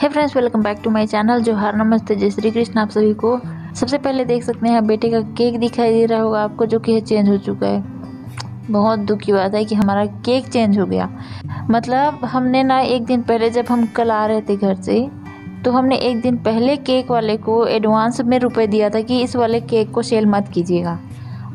Hey friends, welcome back to my channel. जो हर नमस्ते, जय श्री कृष्ण आप सभी को। सबसे पहले देख सकते हैं बेटे का केक दिखाई दे रहा होगा आपको, जो कि चेंज हो चुका है। बहुत दुख की बात है कि हमारा केक चेंज हो गया। मतलब हमने ना एक दिन पहले, जब हम कल आ रहे थे घर से, तो हमने एक दिन पहले केक वाले को एडवांस में रुपए दिया था कि इस वाले केक को सेल मत कीजिएगा,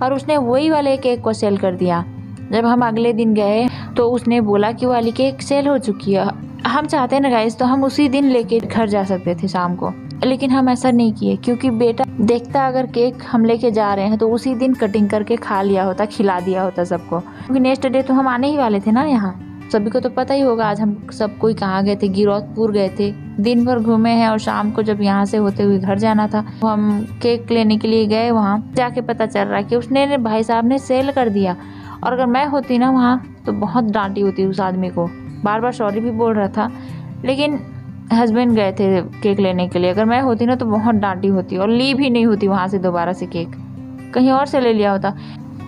और उसने वही वाले केक को सेल कर दिया। जब हम अगले दिन गए तो उसने बोला कि वाली केक सेल हो चुकी है। हम चाहते ना गाइस, तो हम उसी दिन लेके घर जा सकते थे शाम को, लेकिन हम ऐसा नहीं किए, क्योंकि बेटा देखता अगर केक हम लेके जा रहे हैं तो उसी दिन कटिंग करके खा लिया होता, खिला दिया होता सबको। क्योंकि नेक्स्ट डे तो हम आने ही वाले थे ना यहाँ। सभी को तो पता ही होगा आज हम सब कोई कहाँ गए थे। गिरौदपुर गए थे, दिन भर घूमे हैं, और शाम को जब यहाँ से होते हुए घर जाना था तो हम केक लेने के लिए गए। वहाँ जाके पता चल रहा है कि उसने भाई साहब ने सेल कर दिया। और अगर मैं होती ना वहाँ तो बहुत डांटी होती उस आदमी को। बार बार सॉरी भी बोल रहा था, लेकिन हस्बैंड गए थे केक लेने के लिए। अगर मैं होती ना तो बहुत डांटी होती और ली भी नहीं होती वहाँ से दोबारा से केक, कहीं और से ले लिया होता।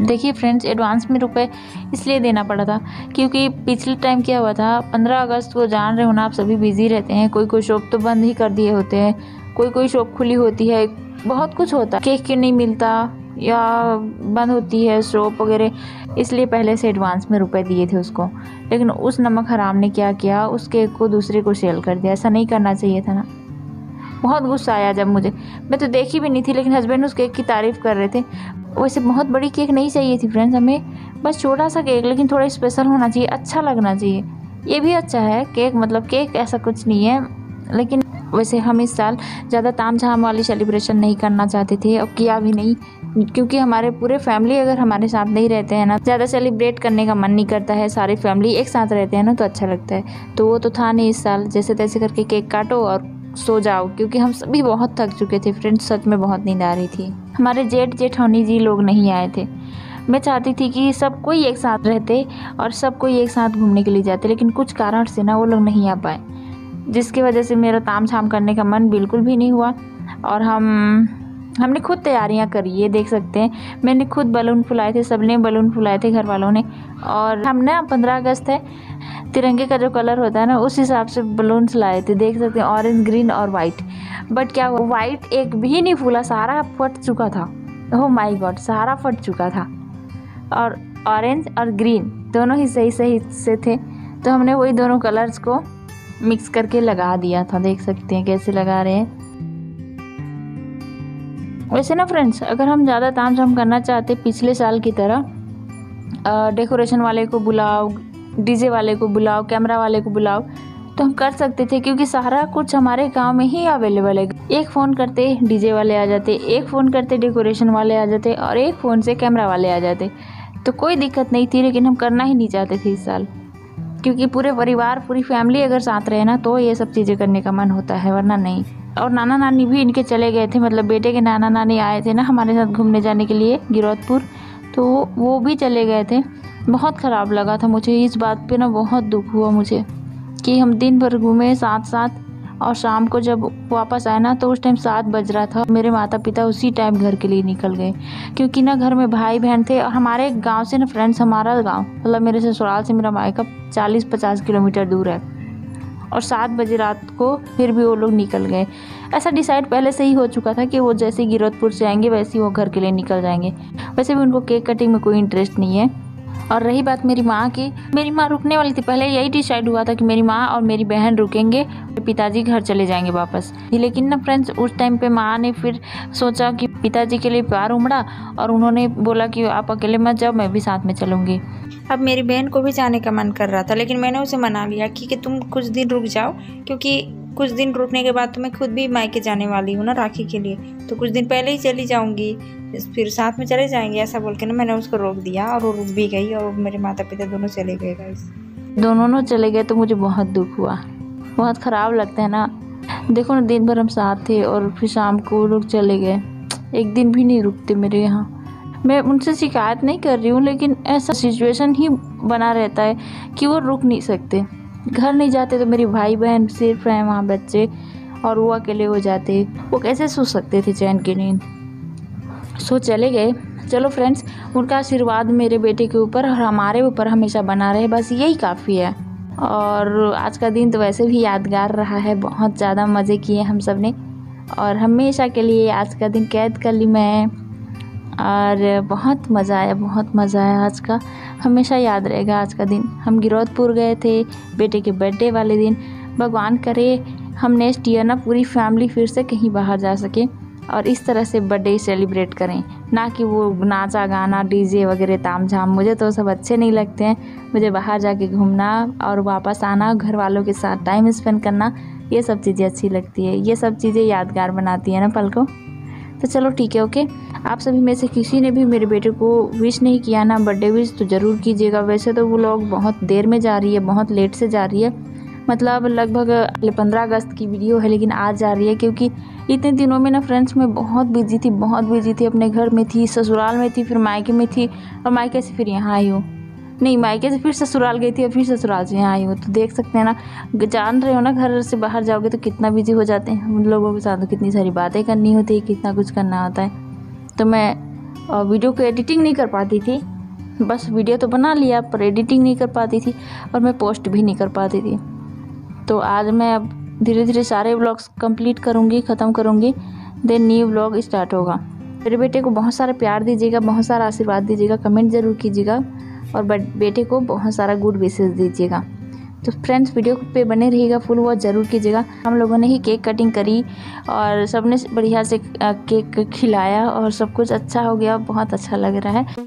देखिए फ्रेंड्स, एडवांस में रुपए इसलिए देना पड़ा था क्योंकि पिछले टाइम क्या हुआ था, 15 अगस्त को जान रहे हो ना आप, सभी बिजी रहते हैं। कोई कोई शॉप तो बंद ही कर दिए होते हैं, कोई कोई शॉप खुली होती है, बहुत कुछ होता है। केक नहीं मिलता या बंद होती है शॉप वगैरह, इसलिए पहले से एडवांस में रुपए दिए थे उसको। लेकिन उस नमक हराम ने क्या किया, उस केक को दूसरे को सेल कर दिया। ऐसा नहीं करना चाहिए था ना। बहुत गुस्सा आया जब मुझे, मैं तो देखी भी नहीं थी, लेकिन हस्बैंड उस केक की तारीफ़ कर रहे थे। वैसे बहुत बड़ी केक नहीं चाहिए थी फ्रेंड्स हमें, बस छोटा सा केक, लेकिन थोड़ा स्पेशल होना चाहिए, अच्छा लगना चाहिए। ये भी अच्छा है केक, मतलब केक ऐसा कुछ नहीं है। लेकिन वैसे हम इस साल ज़्यादा तामझाम वाली सेलिब्रेशन नहीं करना चाहते थे, और किया भी नहीं, क्योंकि हमारे पूरे फैमिली अगर हमारे साथ नहीं रहते हैं ना, ज़्यादा सेलिब्रेट करने का मन नहीं करता है। सारी फैमिली एक साथ रहते हैं ना तो अच्छा लगता है। तो वो तो था नहीं इस साल। जैसे तैसे करके केक काटो और सो जाओ, क्योंकि हम सभी बहुत थक चुके थे फ्रेंड्स। सच में बहुत नींद आ रही थी। हमारे जेठ जेठानी जी लोग नहीं आए थे। मैं चाहती थी कि सब कोई एक साथ रहते और सब कोई एक साथ घूमने के लिए जाते, लेकिन कुछ कारण से ना वो लोग नहीं आ पाए, जिसकी वजह से मेरा तामझाम करने का मन बिल्कुल भी नहीं हुआ। और हमने खुद तैयारियां करी, ये देख सकते हैं। मैंने खुद बलून फुलाए थे, सबने बलून फुलाए थे घर वालों ने। और हम ना 15 अगस्त है, तिरंगे का जो कलर होता है ना, उस हिसाब से बलून लाए थे। देख सकते हैं ऑरेंज, ग्रीन और वाइट। बट क्या हुआ, वाइट एक भी नहीं फूला, सारा फट चुका था। ओह माय गॉड, सारा फट चुका था। और ऑरेंज और ग्रीन दोनों ही सही सही से थे, तो हमने वही दोनों कलर्स को मिक्स करके लगा दिया था। देख सकते हैं कैसे लगा रहे हैं। वैसे ना फ्रेंड्स, अगर हम ज़्यादा तामझाम करना चाहते पिछले साल की तरह, डेकोरेशन वाले को बुलाओ, डीजे वाले को बुलाओ, कैमरा वाले को बुलाओ, तो हम कर सकते थे, क्योंकि सारा कुछ हमारे गांव में ही अवेलेबल है। एक फ़ोन करते डीजे वाले आ जाते, एक फ़ोन करते डेकोरेशन वाले आ जाते, और एक फ़ोन से कैमरा वाले आ जाते, तो कोई दिक्कत नहीं थी। लेकिन हम करना ही नहीं चाहते थे इस साल, क्योंकि पूरे परिवार, पूरी फैमिली अगर साथ रहे ना तो ये सब चीज़ें करने का मन होता है, वरना नहीं। और नाना नानी भी इनके चले गए थे, मतलब बेटे के नाना नानी आए थे ना हमारे साथ घूमने जाने के लिए गिरौदपुर, तो वो भी चले गए थे। बहुत ख़राब लगा था मुझे इस बात पे ना, बहुत दुख हुआ मुझे कि हम दिन भर घूमे साथ साथ, और शाम को जब वापस आए ना तो उस टाइम 7 बज रहा था। मेरे माता पिता उसी टाइम घर के लिए निकल गए, क्योंकि ना घर में भाई बहन थे। और हमारे गांव से ना फ्रेंड्स, हमारा गांव मतलब मेरे ससुराल से मेरा मायका 40-50 किलोमीटर दूर है, और 7 बजे रात को फिर भी वो लोग निकल गए। ऐसा डिसाइड पहले से ही हो चुका था कि वो जैसे गिरौदपुर से आएंगे वैसे ही वो घर के लिए निकल जाएंगे। वैसे भी उनको केक कटिंग में कोई इंटरेस्ट नहीं है। और रही बात मेरी माँ की, मेरी माँ रुकने वाली थी। पहले यही डिसाइड हुआ था कि मेरी माँ और मेरी बहन रुकेंगे, पिताजी घर चले जाएंगे वापस। लेकिन ना फ्रेंड्स, उस टाइम पे माँ ने फिर सोचा कि पिताजी के लिए प्यार उमड़ा, और उन्होंने बोला कि आप अकेले मत जाओ, मैं भी साथ में चलूँगी। अब मेरी बहन को भी जाने का मन कर रहा था, लेकिन मैंने उसे मना लिया कि तुम कुछ दिन रुक जाओ, क्योंकि कुछ दिन रुकने के बाद तो मैं खुद भी मायके जाने वाली हूँ ना राखी के लिए, तो कुछ दिन पहले ही चली जाऊँगी, फिर साथ में चले जाएंगे। ऐसा बोल के ना मैंने उसको रोक दिया, और वो रुक भी गई, और मेरे माता पिता दोनों चले गए गाइस। दोनों चले गए तो मुझे बहुत दुख हुआ, बहुत ख़राब लगता है ना। देखो ना, दिन भर हम साथ थे और फिर शाम को लोग चले गए। एक दिन भी नहीं रुकते मेरे यहाँ। मैं उनसे शिकायत नहीं कर रही हूँ, लेकिन ऐसा सिचुएशन ही बना रहता है कि वो रुक नहीं सकते। घर नहीं जाते तो मेरी भाई बहन सिर्फ हैं वहाँ, बच्चे, और वो अकेले हो जाते। वो कैसे सो सकते थे चैन की नींद। सो चले गए। चलो फ्रेंड्स, उनका आशीर्वाद मेरे बेटे के ऊपर और हमारे ऊपर हमेशा बना रहे, बस यही काफ़ी है। और आज का दिन तो वैसे भी यादगार रहा है, बहुत ज़्यादा मज़े किए हम सब ने और हमेशा के लिए आज का दिन कैद कर ली मैं। और बहुत मज़ा आया, बहुत मज़ा आया आज का, हमेशा याद रहेगा आज का दिन। हम गिरौदपुर गए थे बेटे के बर्थडे वाले दिन। भगवान करे हम नेक्स्ट ईयर ना पूरी फैमिली फिर से कहीं बाहर जा सके और इस तरह से बर्थडे सेलिब्रेट करें, ना कि वो नाचा गाना डीजे वगैरह ताम झाम। मुझे तो सब अच्छे नहीं लगते हैं। मुझे बाहर जाके घूमना और वापस आना, घर वालों के साथ टाइम स्पेंड करना, ये सब चीज़ें अच्छी लगती है। ये सब चीज़ें यादगार बनाती है ना पल को। तो चलो ठीक है, ओके। आप सभी में से किसी ने भी मेरे बेटे को विश नहीं किया ना बर्थडे विश, तो ज़रूर कीजिएगा। वैसे तो वो लोग बहुत देर में जा रही है, बहुत लेट से जा रही है, मतलब लगभग 15 अगस्त की वीडियो है लेकिन आज जा रही है, क्योंकि इतने दिनों में ना फ्रेंड्स मैं बहुत बिजी थी, अपने घर में थी, ससुराल में थी, फिर मायके में थी और मायके से फिर यहाँ आई हूँ। नहीं, मायके से फिर ससुराल गई थी और फिर ससुराल से यहाँ आई हूँ। तो देख सकते हैं ना, जान रहे हो ना, घर से बाहर जाओगे तो कितना बिजी हो जाते हैं हम लोगों के साथ, तो कितनी सारी बातें करनी होती है, कितना कुछ करना होता है। तो मैं वीडियो को एडिटिंग नहीं कर पाती थी, बस वीडियो तो बना लिया पर एडिटिंग नहीं कर पाती थी और मैं पोस्ट भी नहीं कर पाती थी। तो आज मैं अब धीरे धीरे सारे व्लॉग्स कंप्लीट करूँगी, ख़त्म करूँगी, देन न्यू व्लॉग स्टार्ट होगा। मेरे बेटे को बहुत सारा प्यार दीजिएगा, बहुत सारा आशीर्वाद दीजिएगा, कमेंट ज़रूर कीजिएगा और बेटे को बहुत सारा गुड विशेस दीजिएगा। तो फ्रेंड्स, वीडियो पे बने रहिएगा, फुल वॉच ज़रूर कीजिएगा। हम लोगों ने ही केक कटिंग करी और सबने बढ़िया से केक खिलाया और सब कुछ अच्छा हो गया, बहुत अच्छा लग रहा है।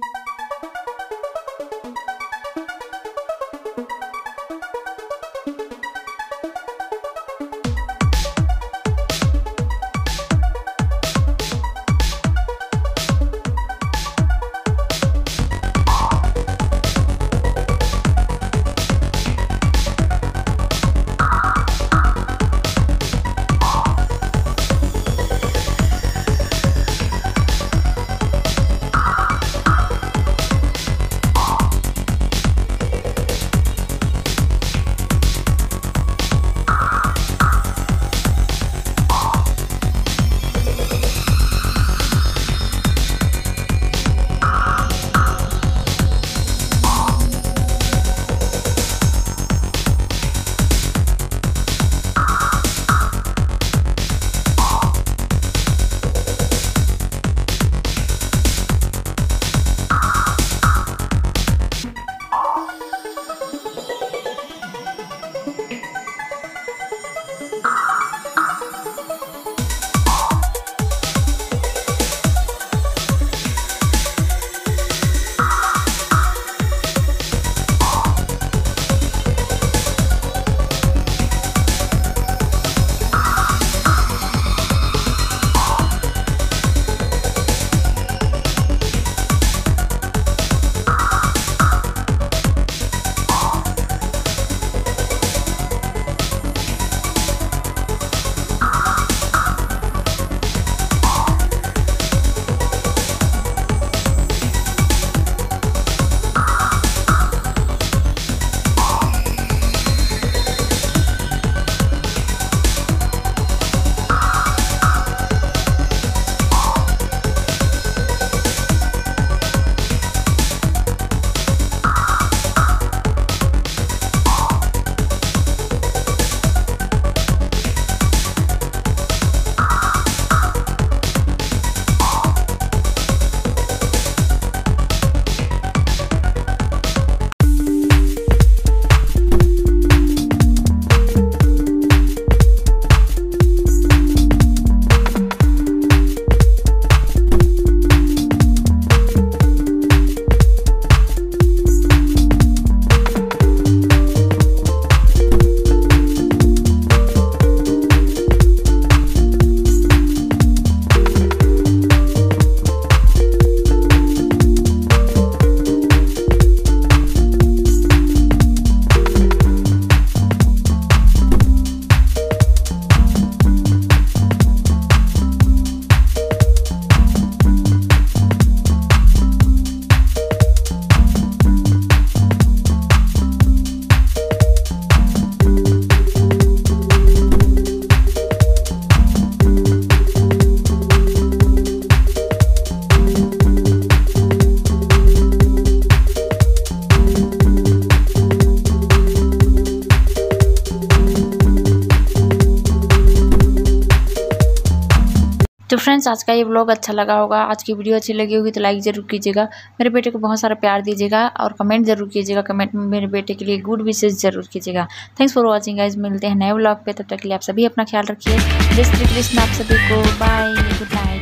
तो फ्रेंड्स आज का ये व्लॉग अच्छा लगा होगा, आज की वीडियो अच्छी लगी होगी तो लाइक ज़रूर कीजिएगा, मेरे बेटे को बहुत सारा प्यार दीजिएगा और कमेंट ज़रूर कीजिएगा। कमेंट में मेरे बेटे के लिए गुड विशेष ज़रूर कीजिएगा। थैंक्स फॉर वॉचिंग गाइज, मिलते हैं नए व्लॉग पे, तब तक के लिए आप सभी अपना ख्याल रखिए। जय श्री कृष्ण आप सभी को, बाय, गुड नाइट।